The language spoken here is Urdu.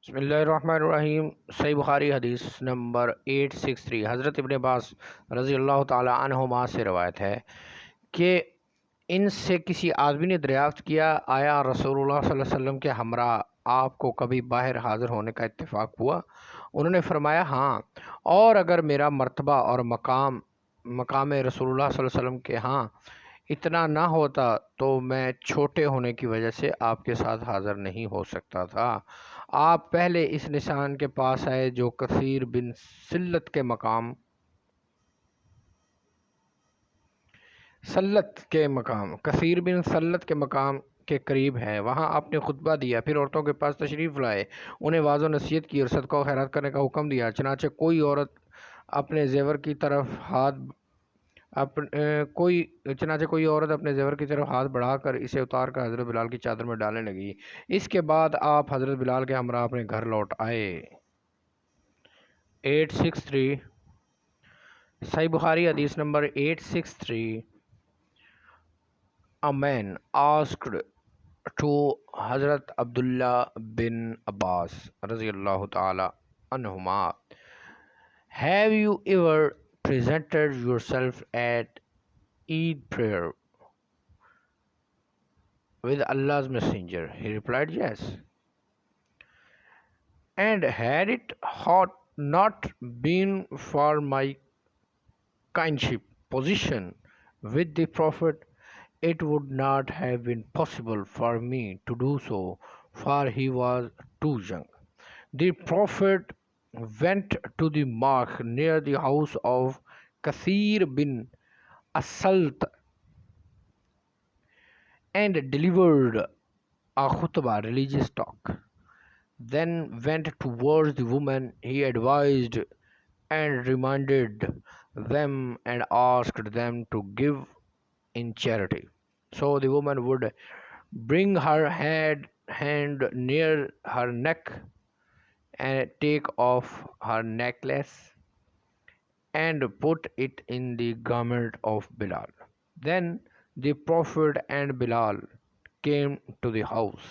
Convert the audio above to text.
بسم اللہ الرحمن الرحیم۔ صحیح بخاری حدیث نمبر 863 حضرت ابن عباس رضی اللہ تعالی عنہما سے روایت ہے کہ ان سے کسی آدمی نے دریافت کیا، آیا رسول اللہ صلی اللہ علیہ وسلم کے ہمراہ آپ کو کبھی باہر حاضر ہونے کا اتفاق ہوا؟ انہوں نے فرمایا ہاں، اور اگر میرا مرتبہ اور مقام رسول اللہ صلی اللہ علیہ وسلم کے ہاں اتنا نہ ہوتا تو میں چھوٹے ہونے کی وجہ سے آپ کے ساتھ حاضر نہیں ہو سکتا تھا۔ آپ پہلے اس نشان کے پاس آئے جو کثیر بن سلت کے مقام کثیر بن سلت کے مقام کے قریب ہے، وہاں آپ نے خطبہ دیا، پھر عورتوں کے پاس تشریف لائے، انہیں واعظ و نصیحت کی اور صدقہ و خیرات کرنے کا حکم دیا۔ چنانچہ کوئی عورت اپنے زیور کی طرف اپنے زیور کی طرف ہاتھ بڑھا کر اسے اتار کر حضرت بلال کی چادر میں ڈالنے لگی۔ اس کے بعد آپ حضرت بلال کے ہمراہ اپنے گھر لوٹ آئے۔ 863 صحیح بخاری حدیث number 863 A man asked to Hazrat Abdullah bin Abbas radiyallahu ta'ala anhuma, have you ever presented yourself at Eid prayer with Allah's messenger? He replied, yes. And had it not been for my kinship position with the Prophet, it would not have been possible for me to do so, for he was too young. The Prophet went to the mark near the house of Kathir bin Asalt and delivered a khutbah, religious talk. Then went towards the women he advised and reminded them and asked them to give in charity. So the woman would bring her hand near her neck and take off her necklace and put it in the garment of Bilal. Then the Prophet and Bilal came to the house.